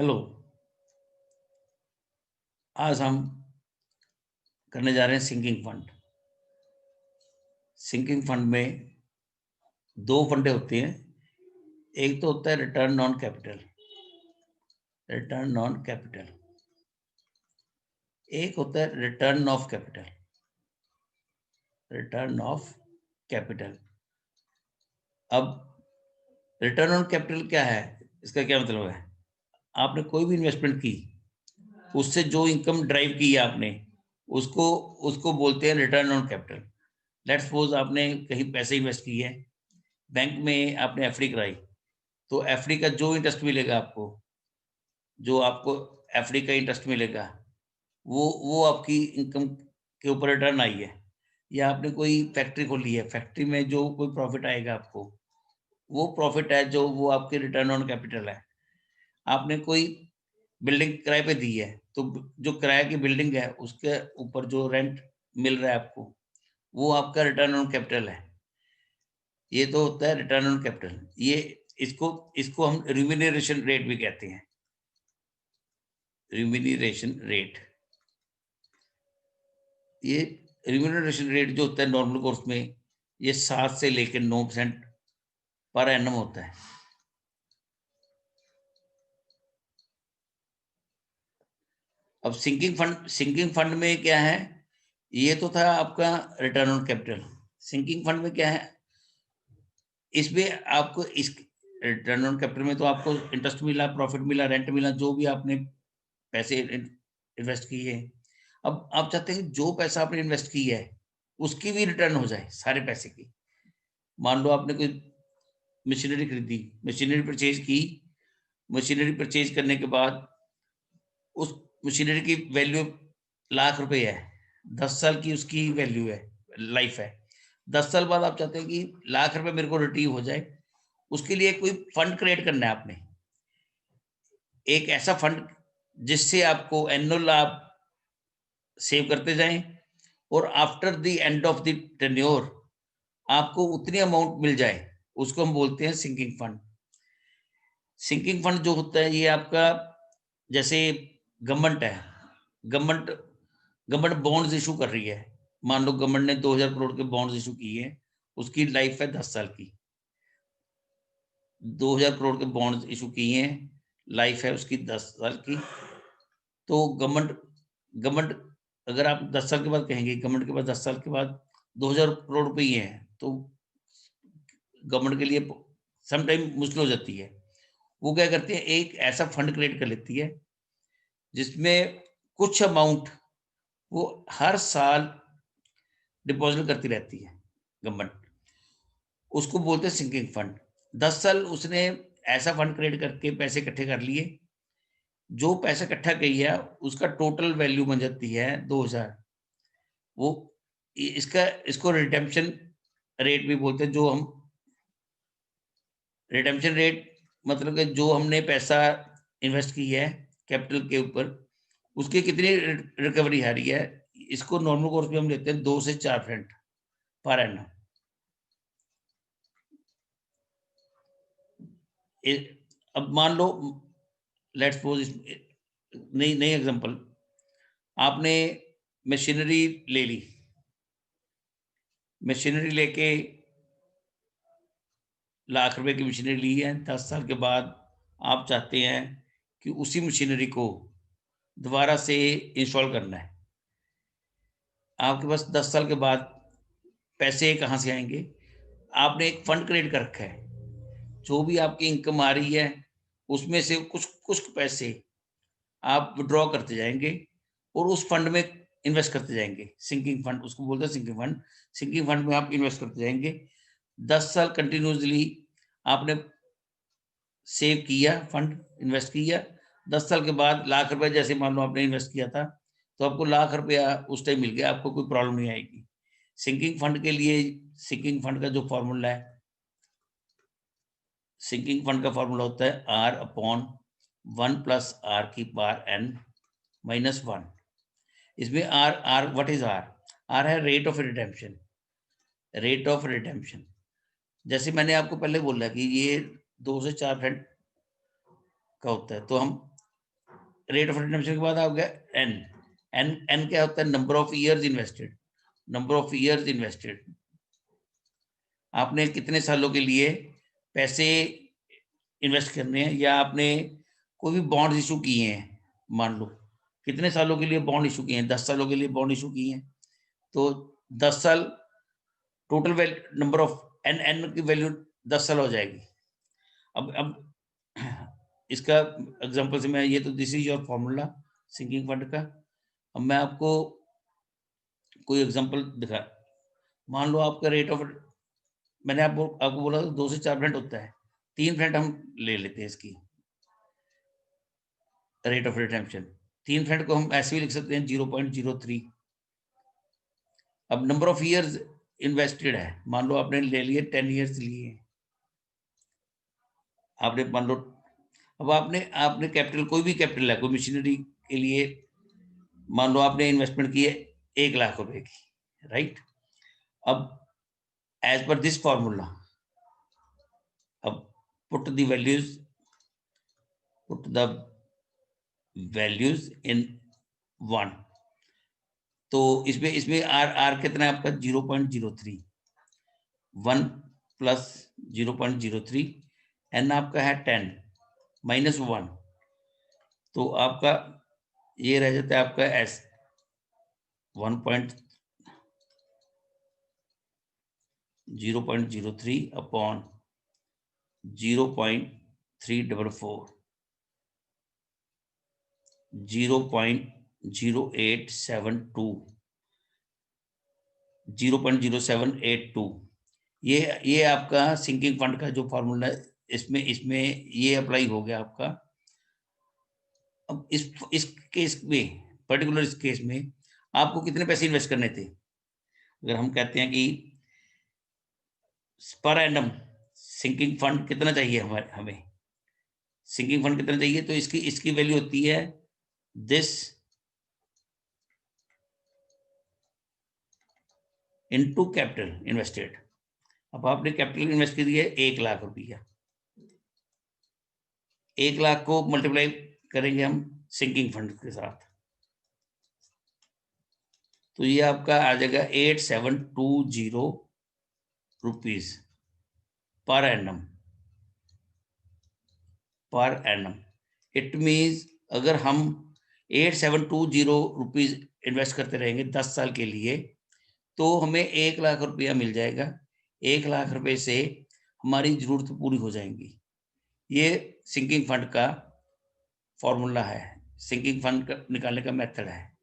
Hello. आज हम करने जा रहे हैं सिंकिंग फंड। सिंकिंग फंड में दो फंडे होते हैं। एक तो होता है return on capital, return on capital. एक होता है return of capital, return of capital. अब रिटर्न ऑन कैपिटल क्या है, इसका क्या मतलब है? आपने कोई भी इन्वेस्टमेंट की, उससे जो इनकम ड्राइव की है आपने, उसको उसको बोलते हैं return on capital. Let's suppose आपने कहीं पैसे इन्वेस्ट किए, बैंक में आपने एफडी कराई, तो एफडी का जो इंटरेस्ट मिलेगा आपको, जो आपको एफडी का इंटरेस्ट मिलेगा, वो आपकी इनकम के ऊपर रिटर्न आई है। या आपने कोई फैक्ट्री खोली है, फैक्ट्री में जो कोई प्रॉफिट आएगा आपको, वो प्रॉफिट है, जो वो आपके रिटर्न ऑन कैपिटल है। आपने कोई बिल्डिंग किराए पे दी है, तो जो किराए की बिल्डिंग है, उसके ऊपर जो रेंट मिल रहा है आपको, वो आपका रिटर्न ऑन कैपिटल है। ये तो होता है रिटर्न ऑन कैपिटल। ये इसको इसको हम रिम्यूनरेशन रेट भी कहते हैं। रिम्यूनरेशन रेट, ये रिम्यूनरेशन रेट जो होता है नॉर्मल कोर्स में, ये 7 से लेकर 9% पर एनम होता है। अब सिंकिंग फंड में क्या है? ये तो था आपका return on capital. Sinking fund में क्या है? इसमें आपको इस रिटर्न ऑन कैपिटल में तो आपको इंटरेस्ट मिला, प्रॉफिट मिला, रेंट मिला, जो भी आपने पैसे इन्वेस्ट किए। अब आप चाहते हैं कि जो पैसा आपने इन्वेस्ट किया है, उसकी भी रिटर्न हो जाए, सारे पैसे की। मान लो आपने कोई मशीनरी खरीदी, मशीनरी परचेज की, मशीनरी परचेज करने के बाद उस मशीनरी की वैल्यू लाख रुपए है, 10 साल की उसकी वैल्यू है, लाइफ है। 10 साल बाद आप चाहते हैं कि लाख रुपए मेरे को रिट्रीव हो जाए, उसके लिए कोई फंड क्रिएट करना है आपने। एक ऐसा फंड जिससे आपको एनुअल आप सेव करते जाएं, और after the end of the tenure आपको उतनी अमाउंट मिल जाए, उसको हम बोलते हैं सिंकिंग फंड। सिंकिंग फंड जो होता है, ये आपका, जैसे गवर्नमेंट है, गवर्नमेंट गवर्नमेंट बॉन्ड्स इशू कर रही है। मान लो गवर्नमेंट ने 2000 करोड़ के बॉन्ड्स इशू किए हैं, उसकी लाइफ है 10 साल की। 2000 करोड़ के बॉन्ड्स इशू किए हैं, लाइफ है उसकी 10 साल की। तो गवर्नमेंट अगर आप 10 साल के बाद कहेंगे, गवर्नमेंट के पास 10 साल के बाद 2000 करोड़ रुपए ही हैं, तो गवर्नमेंट के लिए सम टाइम मुश्किल हो जाती है। वो क्या करती है, एक ऐसा फंड क्रिएट कर लेती है जिसमें कुछ अमाउंट वो हर साल डिपॉजिट करती रहती है गवर्नमेंट। उसको बोलते हैं सिंकिंग फंड। 10 साल उसने ऐसा फंड क्रिएट करके पैसे इकट्ठे कर लिए, जो पैसा इकट्ठा किया उसका टोटल वैल्यू बन जाती है 2000। वो इसका इसको रिडेम्पशन रेट भी बोलते हैं। जो हम रिडेम्पशन रेट मतलब कि जो हमने पैसा इन्वेस्ट की है कैपिटल के ऊपर, उसकी कितनी रिकवरी आ रही है, इसको नॉर्मल कोर्स में हम लेते हैं 2 से 4% पर एनम। अब मान लो, लेट्स सपोज, नई नई एग्जांपल, आपने मशीनरी ले ली, मशीनरी लेके लाख रुपए की मशीनरी ली है। 10 साल के बाद आप चाहते हैं कि उसी मशीनरी को दोबारा से इंस्टॉल करना है। आपके पास 10 साल के बाद पैसे कहाँ से आएंगे? आपने एक फंड क्रिएट कर रखा है, जो भी आपकी इनकम आ रही है, उसमें से कुछ कुछ पैसे आप विड्रॉ करते जाएंगे और उस फंड में इन्वेस्ट करते जाएंगे। सिंकिंग फंड उसको बोलते हैं, सिंकिंग फंड। सिंकिंग फंड में आप इन्वेस्ट करते जाएंगे। 10 साल कंटिन्यूसली आपने सेव किया, फंड इन्वेस्ट किया। 10 साल के बाद लाख रुपए जैसे मान लो आपने इन्वेस्ट किया था, तो आपको लाख रुपया उस टाइम मिल गया, आपको कोई प्रॉब्लम नहीं आएगी। सिंकिंग फंड के लिए, सिंकिंग फंड का जो फॉर्मूला है, सिंकिंग फंड का फॉर्मूला होता है आर अपॉन 1+r⁻n-1। इसमें R R what is R? R है rate of redemption, rate of redemption. जैसे मैंने आपको पहले बोला कि ये 2 से 4% का होता है, तो हम रेट ऑफ रिटर्न के बाद आ गया एन। एन क्या होता है? Number of years invested. Number of years invested, आपने कितने सालों के लिए पैसे इन्वेस्ट करने हैं, या आपने कोई भी बॉन्ड इशू किए हैं, मान लो कितने सालों के लिए बॉन्ड इशू किए हैं, 10 सालों के लिए बॉन्ड इशू किए हैं, तो 10 साल total value, number of N, N की वैल्यू 10 साल हो जाएगी। अब इसका एग्जांपल से मैं, ये तो this is your formula sinking fund का। अब मैं आपको कोई एग्जांपल दिखा, मान लो आपका रेट ऑफ, मैंने आपको बोला 2 से 4% होता है, 3% हम ले लेते हैं इसकी रेट ऑफ रिटेंशन। 3% को हम ऐसे भी लिख सकते हैं 0.03। अब नंबर ऑफ ईयर्स इन्वेस्टेड है, मान लो आपने ले लिए 10 ईयर्स लिए, आपने मान लो, अब आपने आपने कैपिटल, कोई भी कैपिटल है, कोई मशीनरी के लिए मान लो आपने इन्वेस्टमेंट की है 1 लाख रुपए की, राइट। अब एज पर दिस फॉर्मूला, अब पुट द वैल्यूज इन 1, तो इसमें इसमें आर आर कितना है आपका? 0.03। 1 प्लस 0.03, एन आपका है 10 माइनस 1, तो आपका ये रह जाता है आपका एस 0.03 अपॉन 0.344, 0.0872, 0.0782। ये आपका सिंकिंग फंड का जो फॉर्मूला है, इसमें इसमें ये अप्लाई हो गया आपका। अब इस केस में, पर्टिकुलर इस केस में आपको कितने पैसे इन्वेस्ट करने थे? अगर हम कहते हैं कि पर एनम सिंकिंग फंड कितना चाहिए हमें सिंकिंग फंड कितना चाहिए, तो इसकी इसकी वैल्यू होती है दिस इनटू कैपिटल इन्वेस्टेड। अब आपने कैपिटल इन्वेस्ट कर दिया 1 लाख रुपया, 1 लाख को मल्टीप्लाई करेंगे हम सिंकिंग फंड के साथ, तो ये आपका आ जाएगा 8720 rupees per annum. It means अगर हम 8720 रुपीज इन्वेस्ट करते रहेंगे 10 साल के लिए, तो हमें 1 लाख रुपया मिल जाएगा। 1 लाख रुपए से हमारी जरूरत पूरी हो जाएंगी। ये सिंकिंग फंड का फॉर्मूला है, सिंकिंग फंड निकालने का मेथड है।